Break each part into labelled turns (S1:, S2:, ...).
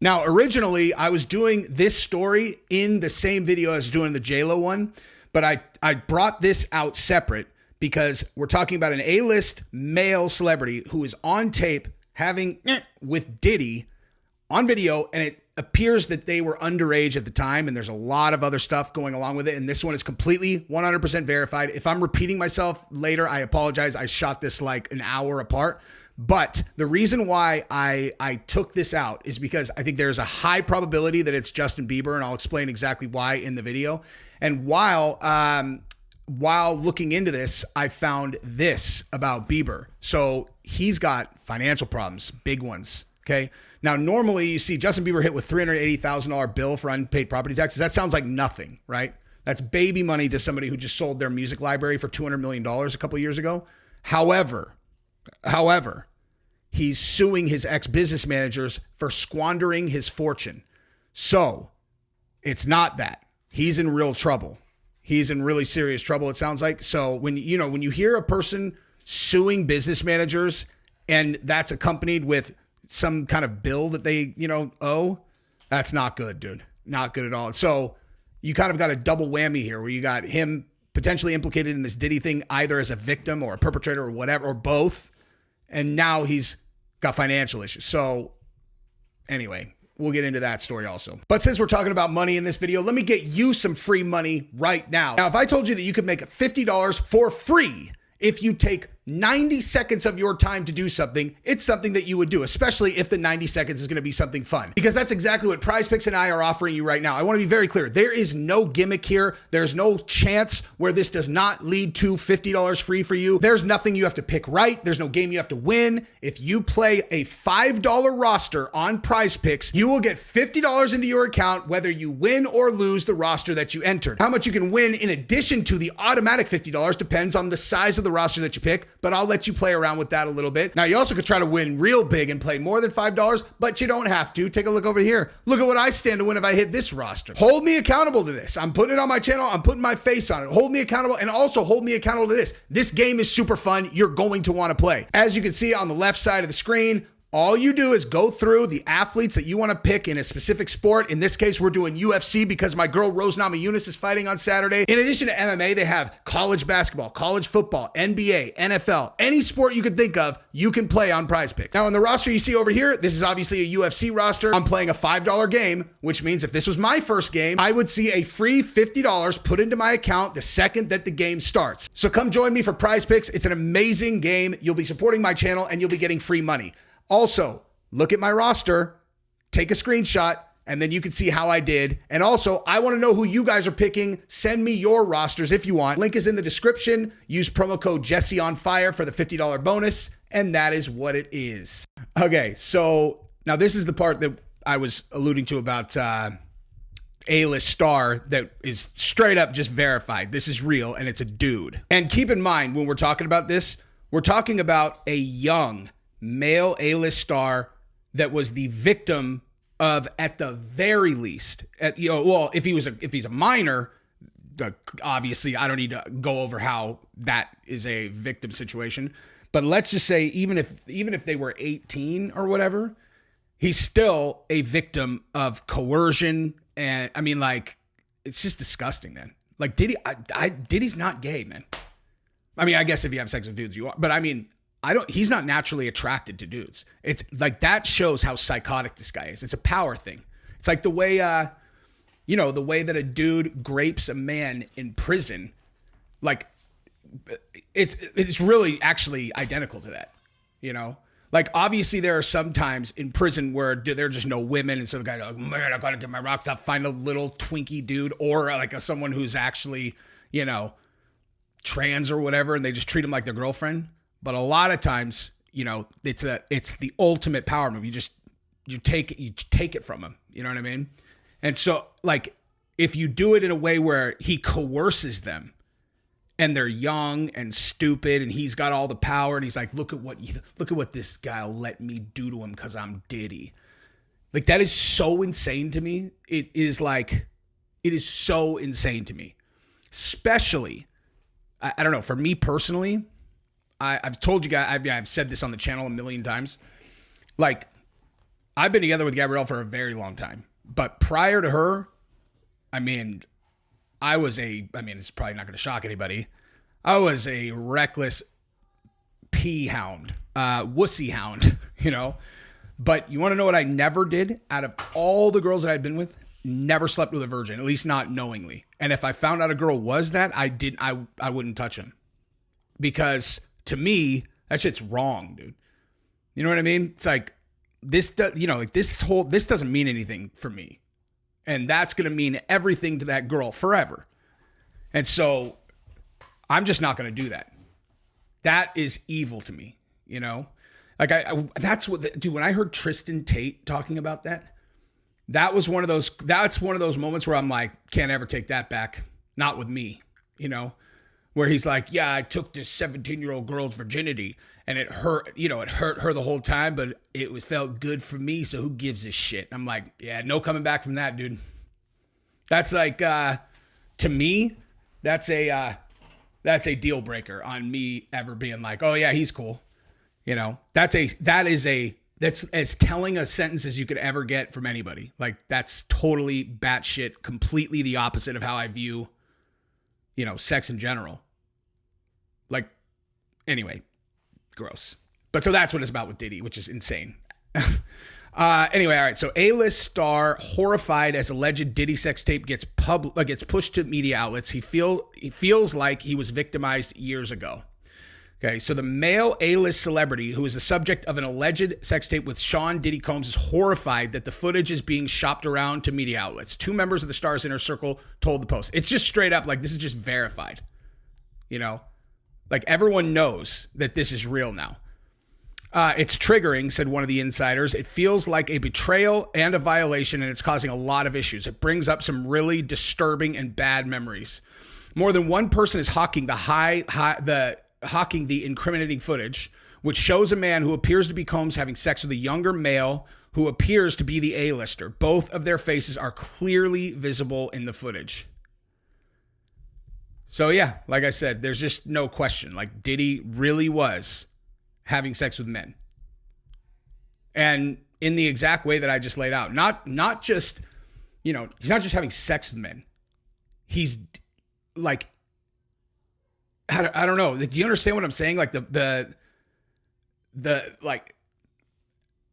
S1: Now, originally, I was doing this story in the same video I was doing the J-Lo one, but I brought this out separate because we're talking about an A-list male celebrity who is on tape having with Diddy on video, and it appears that they were underage at the time, and there's a lot of other stuff going along with it, and this one is completely 100% verified. If I'm repeating myself later, I apologize. I shot this like an hour apart, but the reason why I took this out is because I think there's a high probability that it's Justin Bieber, and I'll explain exactly why in the video. And while looking into this, I found this about Bieber. So he's got financial problems, big ones, okay? Now, normally you see Justin Bieber hit with $380,000 bill for unpaid property taxes. That sounds like nothing, right? That's baby money to somebody who just sold their music library for $200 million a couple of years ago. However, he's suing his ex-business managers for squandering his fortune. So it's not that. He's in real trouble. He's in really serious trouble, it sounds like. So when you hear a person suing business managers and that's accompanied with some kind of bill that they, owe, that's not good, dude. Not good at all. So you kind of got a double whammy here where you got him potentially implicated in this Diddy thing, either as a victim or a perpetrator or whatever, or both. And now he's got financial issues. So anyway, we'll get into that story also. But since we're talking about money in this video, let me get you some free money right now. Now, if I told you that you could make $50 for free if you take 90 seconds of your time to do something, it's something that you would do, especially if the 90 seconds is going to be something fun. Because that's exactly what PrizePicks and I are offering you right now. I want to be very clear. There is no gimmick here. There's no chance where this does not lead to $50 free for you. There's nothing you have to pick right. There's no game you have to win. If you play a $5 roster on PrizePicks, you will get $50 into your account whether you win or lose the roster that you entered. How much you can win in addition to the automatic $50 depends on the size of the roster that you pick, but I'll let you play around with that a little bit. Now, you also could try to win real big and play more than $5, but you don't have to. Take a look over here. Look at what I stand to win if I hit this roster. Hold me accountable to this. I'm putting it on my channel. I'm putting my face on it. Hold me accountable, and also hold me accountable to this. This game is super fun. You're going to want to play. As you can see on the left side of the screen, all you do is go through the athletes that you want to pick in a specific sport. In this case, we're doing UFC because my girl Rose Namajunas is fighting on Saturday. In addition to MMA, they have college basketball, college football, NBA, NFL, any sport you could think of, you can play on PrizePicks. Now, in the roster you see over here, this is obviously a UFC roster. I'm playing a $5 game, which means if this was my first game, I would see a free $50 put into my account the second that the game starts. So come join me for PrizePicks. It's an amazing game. You'll be supporting my channel and you'll be getting free money. Also, look at my roster, take a screenshot, and then you can see how I did. And also, I want to know who you guys are picking. Send me your rosters if you want. Link is in the description. Use promo code JesseOnFire for the $50 bonus, and that is what it is. Okay, so now this is the part that I was alluding to about A-list star that is straight up just verified. This is real, and it's a dude. And keep in mind, when we're talking about this, we're talking about a young male A-list star that was the victim of, at the very least, if he's a minor, obviously I don't need to go over how that is a victim situation. But let's just say even if they were 18 or whatever, he's still a victim of coercion. And I mean, like, it's just disgusting, man. Like Diddy's not gay, man. I mean, I guess if you have sex with dudes, you are. But I mean, he's not naturally attracted to dudes. It's like, that shows how psychotic this guy is. It's a power thing. It's like the way, the way that a dude grapes a man in prison. Like, it's really actually identical to that, Like, obviously there are some times in prison where there are just no women. And so the guy's like, man, I got to get my rocks off, find a little twinkie dude, or like someone who's actually, trans or whatever. And they just treat him like their girlfriend. But a lot of times, it's the ultimate power move. You take it from him. You know what I mean? And so, like, if you do it in a way where he coerces them and they're young and stupid and he's got all the power and he's like, look at what this guy will let me do to him because I'm Diddy. Like, that is so insane to me. It is so insane to me. Especially, I don't know, for me personally, I've told you guys, I've said this on the channel a million times. Like, I've been together with Gabrielle for a very long time. But prior to her, I mean, it's probably not going to shock anybody. I was a reckless pea hound, wussy hound, you know. But you want to know what I never did? Out of all the girls that I'd been with, never slept with a virgin, at least not knowingly. And if I found out a girl was that, I wouldn't touch him. Because to me, that shit's wrong, dude. You know what I mean? It's like this doesn't mean anything for me. And that's going to mean everything to that girl forever. And so I'm just not going to do that. That is evil to me, you know? Like dude, when I heard Tristan Tate talking about that, that's one of those moments where I'm like, can't ever take that back. Not with me, you know, where he's like, yeah, I took this 17-year-old girl's virginity and it hurt her the whole time, but it felt good for me. So who gives a shit? I'm like, yeah, no coming back from that, dude. That's like, to me, that's a deal breaker on me ever being like, oh yeah, he's cool. You know, that's as telling a sentence as you could ever get from anybody. Like, that's totally batshit, completely the opposite of how I view, you know, sex in general. Like, anyway, gross. But so that's what it's about with Diddy, which is insane. Anyway, all right. So A-list star horrified as alleged Diddy sex tape gets pushed to media outlets. He feels like he was victimized years ago. Okay, so the male A-list celebrity who is the subject of an alleged sex tape with Sean Diddy Combs is horrified that the footage is being shopped around to media outlets. 2 members of the star's inner circle told the Post. It's just straight up like, this is just verified. You know? Like, everyone knows that this is real now. It's triggering, said one of the insiders. It feels like a betrayal and a violation, and it's causing a lot of issues. It brings up some really disturbing and bad memories. More than one person is hawking the incriminating footage, which shows a man who appears to be Combs having sex with a younger male who appears to be the A-lister. Both of their faces are clearly visible in the footage. So yeah, like I said, there's just no question. Like, Diddy really was having sex with men. And in the exact way that I just laid out. Not just, you know, he's not just having sex with men. He's like, I don't know. Do you understand what I'm saying? Like the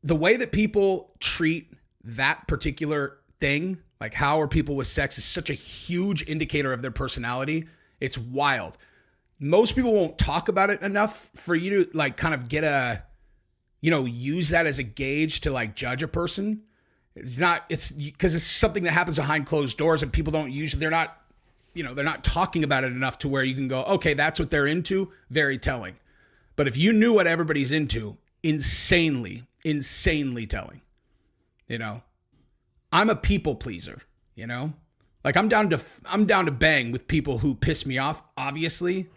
S1: way that people treat that particular thing, like how are people with sex, is such a huge indicator of their personality. It's wild. Most people won't talk about it enough for you to like kind of get use that as a gauge to like judge a person. It's because it's something that happens behind closed doors and people don't they're not talking about it enough to where you can go, okay, that's what they're into. Very telling. But if you knew what everybody's into, insanely telling. You know, I'm a people pleaser, you know, like I'm down to bang with people who piss me off, obviously.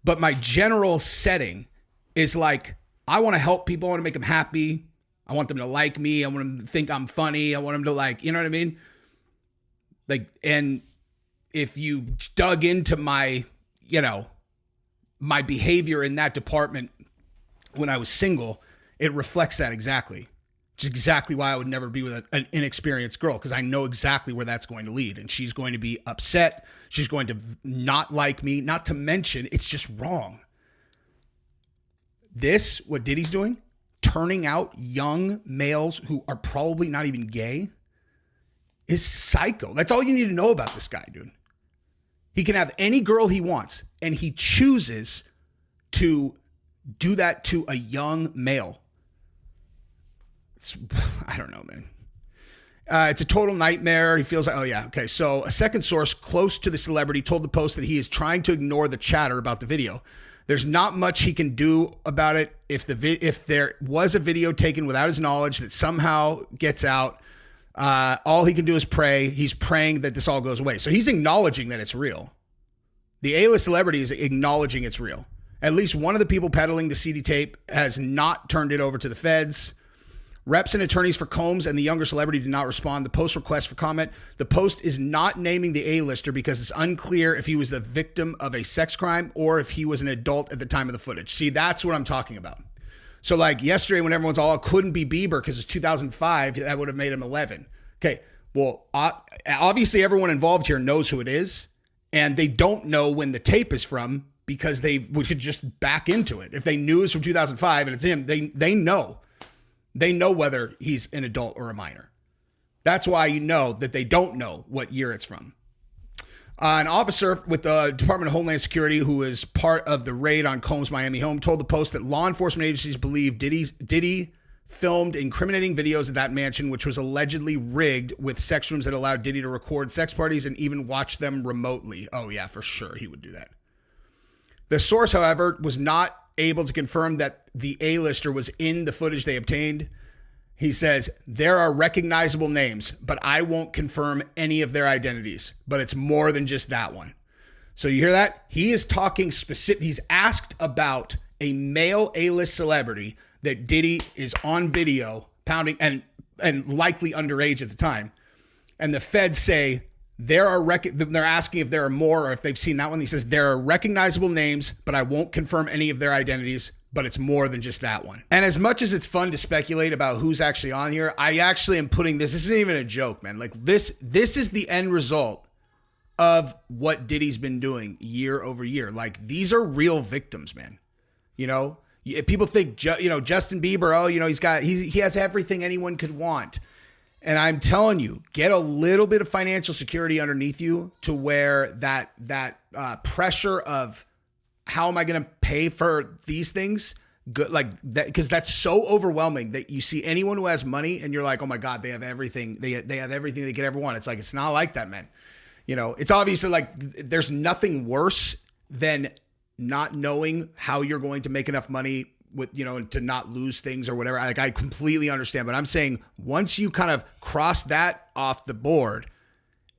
S1: But my general setting is like, I want to help people. I want to make them happy. I want them to like me. I want them to think I'm funny. I want them to like, you know what I mean? Like, and if you dug into my behavior in that department when I was single, it reflects that exactly. Which is exactly why I would never be with an inexperienced girl, because I know exactly where that's going to lead. And she's going to be upset. She's going to not like me. Not to mention, it's just wrong. What Diddy's doing, turning out young males who are probably not even gay, is psycho. That's all you need to know about this guy, dude. He can have any girl he wants, and he chooses to do that to a young male. I don't know, man. It's a total nightmare. He feels like, oh yeah, okay. So a second source close to the celebrity told the Post that he is trying to ignore the chatter about the video. There's not much he can do about it. If there was a video taken without his knowledge that somehow gets out, all he can do is pray. He's praying that this all goes away. So he's acknowledging that it's real. The A-list celebrity is acknowledging it's real. At least one of the people peddling the CD tape has not turned it over to the feds. Reps and attorneys for Combs and the younger celebrity did not respond. The Post request for comment. The Post is not naming the A-lister because it's unclear if he was the victim of a sex crime or if he was an adult at the time of the footage. See, that's what I'm talking about. So like yesterday when everyone's all, couldn't be Bieber because it's 2005, that would have made him 11. Okay, well, obviously everyone involved here knows who it is, and they don't know when the tape is from because we could just back into it. If they knew it's from 2005 and it's him, they know. They know whether he's an adult or a minor. That's why you know that they don't know what year it's from. An officer with the Department of Homeland Security, who is part of the raid on Combs' Miami home, told the Post that law enforcement agencies believe Diddy filmed incriminating videos at that mansion, which was allegedly rigged with sex rooms that allowed Diddy to record sex parties and even watch them remotely. Oh yeah, for sure he would do that. The source, however, was not able to confirm that the A-lister was in the footage they obtained. He says, there are recognizable names, but I won't confirm any of their identities. But it's more than just that one. So you hear that? He is talking specific. He's asked about a male A-list celebrity that Diddy is on video pounding and likely underage at the time. And the feds say they're asking if there are more or if they've seen that one. He says there are recognizable names, but I won't confirm any of their identities. But it's more than just that one. And as much as it's fun to speculate about who's actually on here, I actually am putting this isn't even a joke, man. Like this is the end result of what Diddy's been doing year over year. Like these are real victims, man. You know, people think, Justin Bieber, he has everything anyone could want. And I'm telling you, get a little bit of financial security underneath you to where that pressure of, how am I going to pay for these things? Good, like that, because that's so overwhelming that you see anyone who has money and you're like, oh my God, they have everything. They have everything they could ever want. It's like, it's not like that, man. You know, it's obviously like there's nothing worse than not knowing how you're going to make enough money with, to not lose things or whatever. Like I completely understand, but I'm saying once you kind of cross that off the board,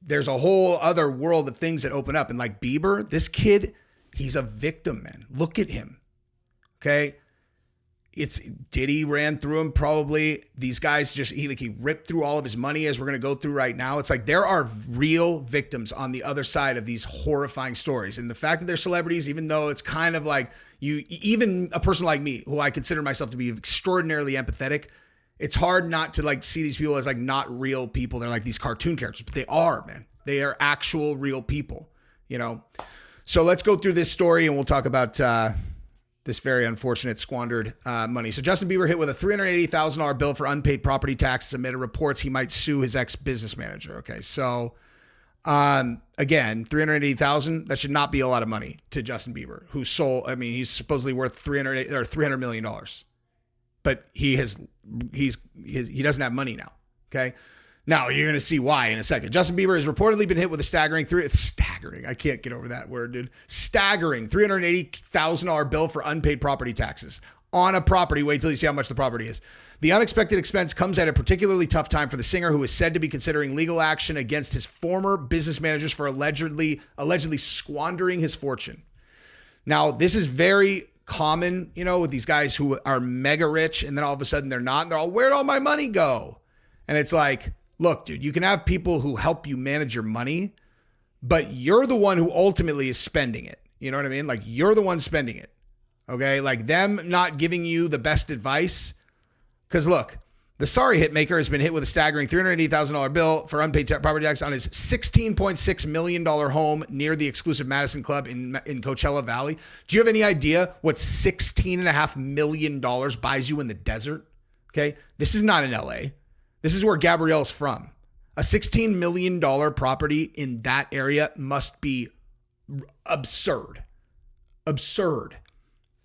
S1: there's a whole other world of things that open up. And like Bieber, this kid, he's a victim, man. Look at him. Okay. It's Diddy ran through him probably. These guys he ripped through all of his money as we're going to go through right now. It's like there are real victims on the other side of these horrifying stories. And the fact that they're celebrities, even though it's kind of like even a person like me, who I consider myself to be extraordinarily empathetic, it's hard not to like see these people as like not real people. They're like these cartoon characters, but they are, man. They are actual real people, So let's go through this story and we'll talk about this very unfortunate squandered money. So Justin Bieber hit with a $380,000 bill for unpaid property taxes amid reports he might sue his ex-business manager. Okay, so again, $380,000, that should not be a lot of money to Justin Bieber, who he's supposedly worth $300 million. But he doesn't have money now, okay? Now, you're going to see why in a second. Justin Bieber has reportedly been hit with a staggering I can't get over that word, dude. Staggering $380,000 bill for unpaid property taxes on a property. Wait till you see how much the property is. The unexpected expense comes at a particularly tough time for the singer, who is said to be considering legal action against his former business managers for allegedly squandering his fortune. Now, this is very common, with these guys who are mega rich and then all of a sudden they're not. And they're all, where'd all my money go? And it's like, look, dude, you can have people who help you manage your money, but you're the one who ultimately is spending it. You know what I mean? Like you're the one spending it. Okay. Like them not giving you the best advice. Cause look, the sorry hitmaker has been hit with a staggering $380,000 bill for unpaid property tax on his $16.6 million home near the exclusive Madison Club in Coachella Valley. Do you have any idea what $16.5 million buys you in the desert? Okay. This is not in LA. This is where Gabrielle's from. A $16 million property in that area must be absurd. Absurd.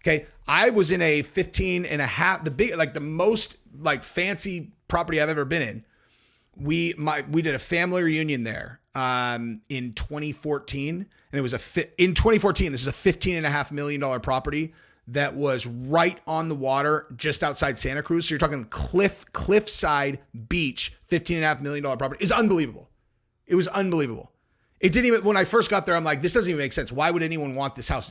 S1: Okay. I was in a 15.5, the most fancy property I've ever been in. We did a family reunion there in 2014. And it was in 2014, this is a $15.5 million property that was right on the water just outside Santa Cruz. So you're talking cliffside beach, $15.5 million property. Is unbelievable. It was unbelievable. It didn't even, when I first got there, I'm like, this doesn't even make sense. Why would anyone want this house?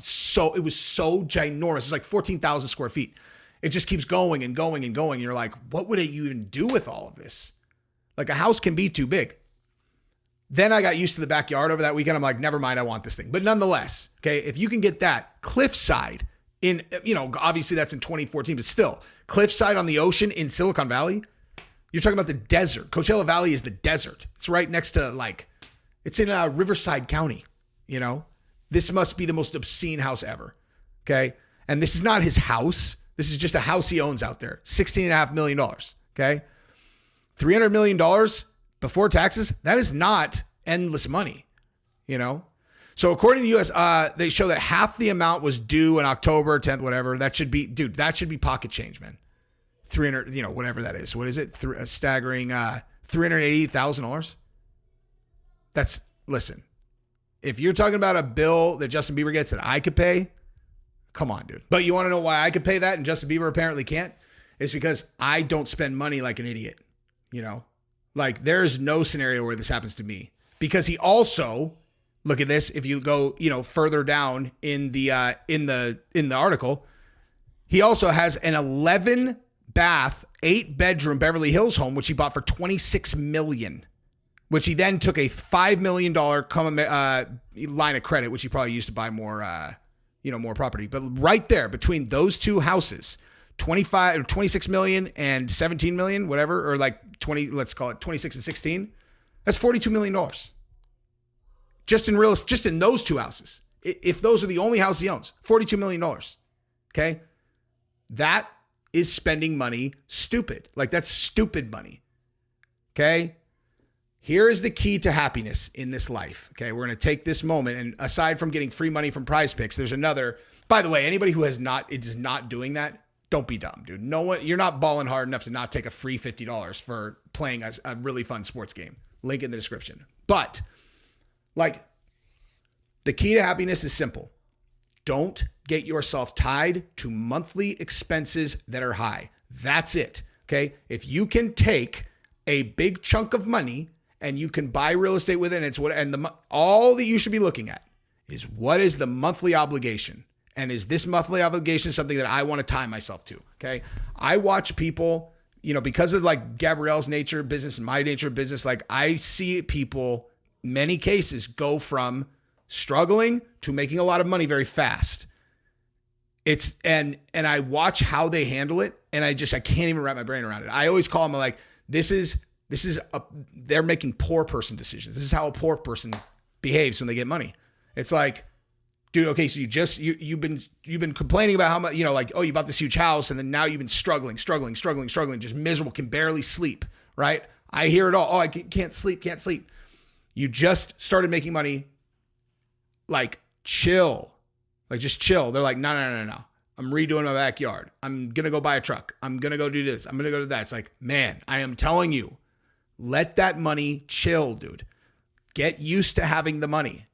S1: It was so ginormous. It's like 14,000 square feet. It just keeps going and going and going. You're like, what would you even do with all of this? Like a house can be too big. Then I got used to the backyard over that weekend. I'm like, never mind, I want this thing. But nonetheless, okay, if you can get that cliffside in, obviously that's in 2014, but still, cliffside on the ocean in Silicon Valley. You're talking about the desert. Coachella Valley is the desert. It's right next to it's in Riverside County, This must be the most obscene house ever, okay? And this is not his house. This is just a house he owns out there. $16.5 million, okay? $300 million before taxes, that is not endless money, So according to US, they show that half the amount was due in October 10th, whatever. That should be pocket change, man. 300, whatever that is. What is it? A staggering $380,000. Listen, if you're talking about a bill that Justin Bieber gets that I could pay, come on, dude. But you want to know why I could pay that and Justin Bieber apparently can't? It's because I don't spend money like an idiot, There's no scenario where this happens to me. Because he also, look at this, if you go, further down in the article, he also has an 11 bath, 8-bedroom Beverly Hills home, which he bought for $26 million, which he then took a $5 million line of credit, which he probably used to buy more, more property. But right there between those two houses, 26 million and 17 million, whatever, or 20, let's call it 26 and 16. That's $42 million. Just in those two houses. If those are the only house he owns, $42 million. Okay. That is spending money stupid. That's stupid money. Okay. Here is the key to happiness in this life. Okay. We're going to take this moment, and aside from getting free money from Prize Picks, there's another, by the way, anybody who is not doing that, don't be dumb, dude. No one, you're not balling hard enough to not take a free $50 for playing a really fun sports game. Link in the description. But the key to happiness is simple. Don't get yourself tied to monthly expenses that are high. That's it. Okay. If you can take a big chunk of money and you can buy real estate with it, all that you should be looking at is what is the monthly obligation? And is this monthly obligation something that I want to tie myself to? Okay. I watch people, because of Gabrielle's nature of business and my nature of business, I see people, many cases, go from struggling to making a lot of money very fast. And I watch how they handle it, and I can't even wrap my brain around it. I always call them they're making poor person decisions. This is how a poor person behaves when they get money. It's dude, okay, so you've been complaining about how much, you bought this huge house, and then now you've been struggling, just miserable, can barely sleep, right? I hear it all. Oh, I can't sleep. You just started making money. Chill. Just chill. They're no. I'm redoing my backyard. I'm going to go buy a truck. I'm going to go do this. I'm going to go do that. It's man, I am telling you, let that money chill, dude. Get used to having the money.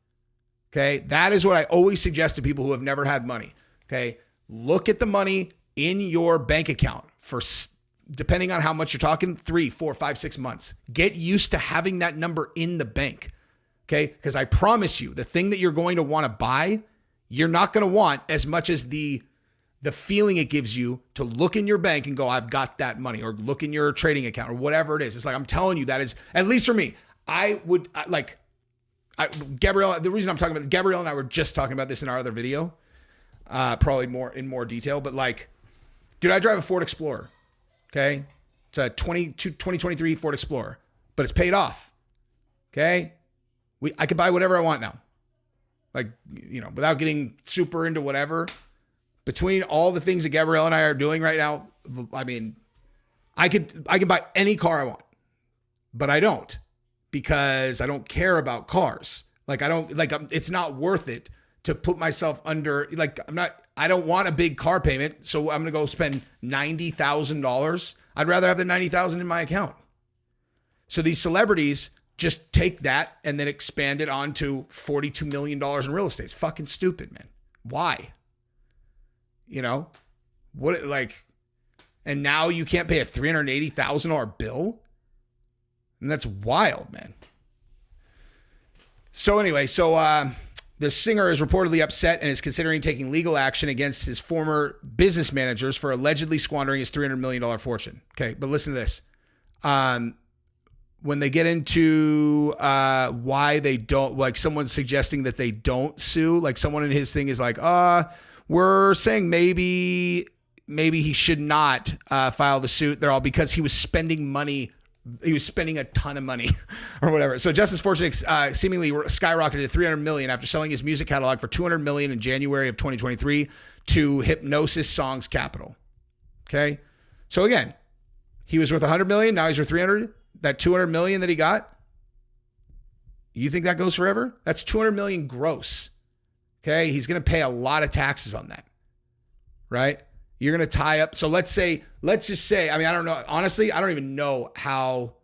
S1: Okay. That is what I always suggest to people who have never had money. Okay. Look at the money in your bank account for, depending on how much you're talking, 3, 4, 5, 6 months. Get used to having that number in the bank. Okay. Because I promise you, the thing that you're going to want to buy, you're not going to want as much as the feeling it gives you to look in your bank and go, I've got that money, or look in your trading account or whatever it is. It's I'm telling you, that is, at least for me, Gabrielle, the reason I'm talking about, Gabrielle and I were just talking about this in our other video, probably in more detail, but dude, I drive a Ford Explorer. Okay. It's a 2023 Ford Explorer, but it's paid off. Okay. I could buy whatever I want now. Without getting super into whatever. Between all the things that Gabrielle and I are doing right now, I can buy any car I want, but I don't, because I don't care about cars. It's not worth it to put myself under, I don't want a big car payment. So I'm going to go spend $90,000. I'd rather have the $90,000 in my account. So these celebrities just take that and then expand it on to $42 million in real estate. It's fucking stupid, man. Why? And now you can't pay a $380,000 bill? And that's wild, man. So anyway, the singer is reportedly upset and is considering taking legal action against his former business managers for allegedly squandering his $300 million fortune. Okay, but listen to this. When they get into why they don't, someone suggesting that they don't sue, someone in his thing is were saying maybe he should not file the suit. They're all because he was spending money. He was spending a ton of money or whatever. So Justin's fortune seemingly skyrocketed to $300 million after selling his music catalog for $200 million in January of 2023 to Hypnosis Songs Capital. Okay. So again, he was worth $100 million. Now he's worth $300. That $200 million that he got, you think that goes forever? That's $200 million gross. Okay. He's going to pay a lot of taxes on that. Right. You're going to tie up. So let's just say, I mean, I don't know. Honestly, I don't even know how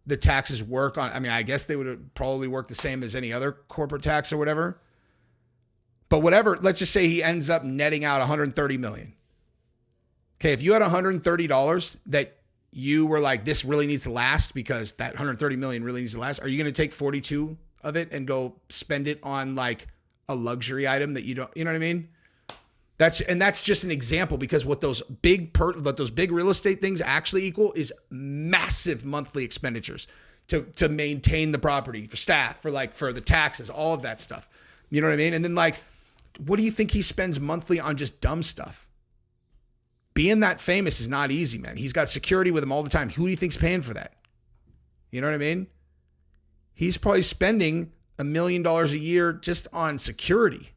S1: the taxes work on. I mean, I guess they would probably work the same as any other corporate tax or whatever. But whatever, let's just say he ends up netting out $130 million. Okay. If you had $130 that you were like, this really needs to last because that $130 million really needs to last. Are you going to take 42 of it and go spend it on like a luxury item that you don't, you know what I mean? That's just an example because what those big real estate things actually equal is massive monthly expenditures to maintain the property, for staff, for the taxes, all of that stuff. You know what I mean? And then like, what do you think he spends monthly on just dumb stuff? Being that famous is not easy, man. He's got security with him all the time. Who do you think's paying for that? You know what I mean? He's probably spending $1 million a year just on security.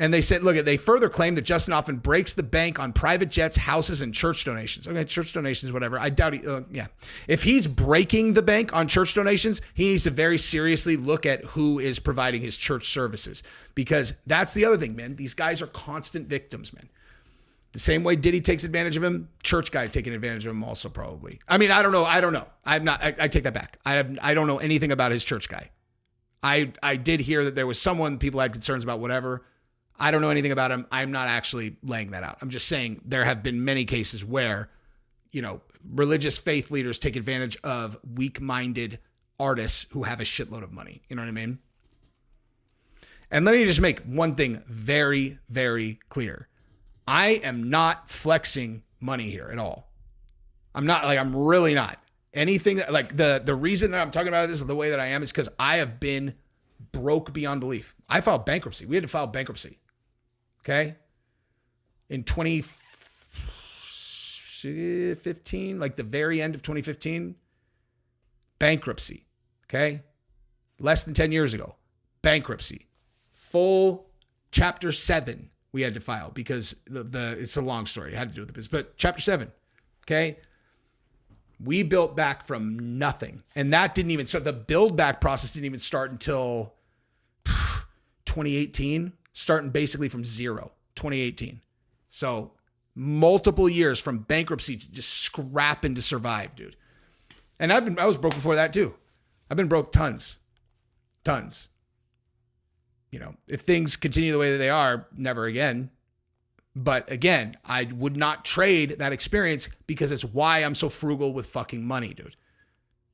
S1: And they said, look, they further claim that Justin often breaks the bank on private jets, houses, and church donations. Okay, church donations, whatever. I doubt yeah. If he's breaking the bank on church donations, he needs to very seriously look at who is providing his church services. Because that's the other thing, man. These guys are constant victims, man. The same way Diddy takes advantage of him, church guy taking advantage of him also probably. I mean, I don't know. I take that back. I don't know anything about his church guy. I did hear that there was someone people had concerns about, whatever. I don't know anything about him. I'm not actually laying that out. I'm just saying there have been many cases where, you know, religious faith leaders take advantage of weak-minded artists who have a shitload of money. You know what I mean? And let me just make one thing very, very clear. I am not flexing money here at all. I'm really not. Anything that, like, the reason that I'm talking about this the way that I am is because I have been broke beyond belief. I filed bankruptcy. We had to file bankruptcy. Okay. In 2015, like the very end of 2015, bankruptcy. Okay. Less than 10 years ago, bankruptcy, full chapter 7 we had to file because it's a long story. It had to do with the business, but chapter 7. Okay. We built back from nothing. And that didn't even start. The build back process didn't even start until 2018. Starting basically from zero, 2018. So multiple years from bankruptcy to just scrapping to survive, dude. And I was broke before that too. I've been broke tons. You know, if things continue the way that they are, never again. But again, I would not trade that experience because it's why I'm so frugal with fucking money, dude.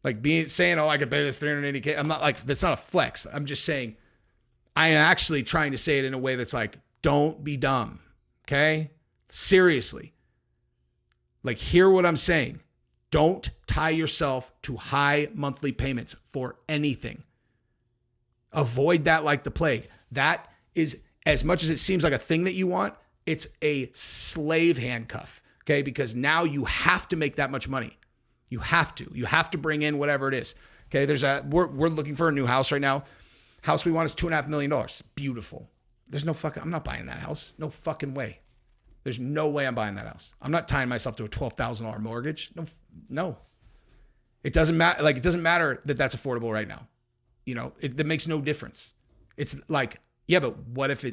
S1: Like saying, oh, I could pay this $380K. I'm not like, that's not a flex. I'm just saying, I am actually trying to say it in a way that's like, don't be dumb, okay? Seriously. Like, hear what I'm saying. Don't tie yourself to high monthly payments for anything. Avoid that like the plague. That is, as much as it seems like a thing that you want, it's a slave handcuff, okay? Because now you have to make that much money. You have to bring in whatever it is, okay? We're looking for a new house right now. House we want is $2.5 million. Beautiful. I'm not buying that house. No fucking way. There's no way I'm buying that house. I'm not tying myself to a $12,000 mortgage. No. It doesn't matter. Like, it doesn't matter that that's affordable right now. You know, that makes no difference. It's like, yeah, but what if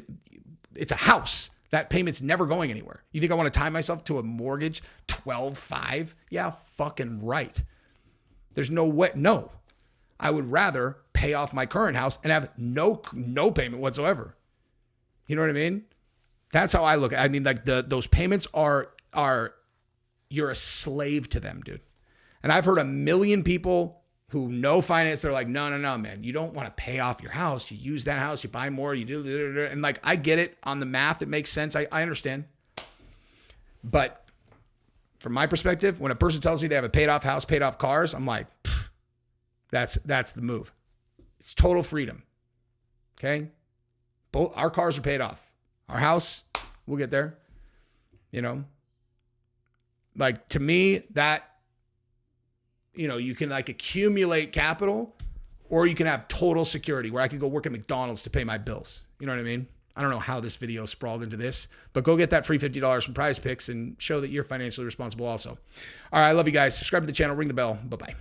S1: it's a house? That payment's never going anywhere. You think I want to tie myself to a mortgage 12.5? Yeah, fucking right. There's no way. No. I would rather pay off my current house and have no payment whatsoever. You know what I mean? That's how I look at it. I mean, like those payments are you're a slave to them, dude. And I've heard a million people who know finance. They're like, no, man. You don't want to pay off your house. You use that house. You buy more. You do. And like, I get it on the math. It makes sense. I understand. But from my perspective, when a person tells me they have a paid off house, paid off cars, I'm like, that's the move. It's total freedom. Okay? Both our cars are paid off. Our house, we'll get there. You know, like to me, that, you know, you can like accumulate capital, or you can have total security where I could go work at McDonald's to pay my bills. You know what I mean? I don't know how this video sprawled into this, but go get that free $50 from Prize Picks and show that you're financially responsible also. All right. I love you guys. Subscribe to the channel, ring the bell. Bye-bye.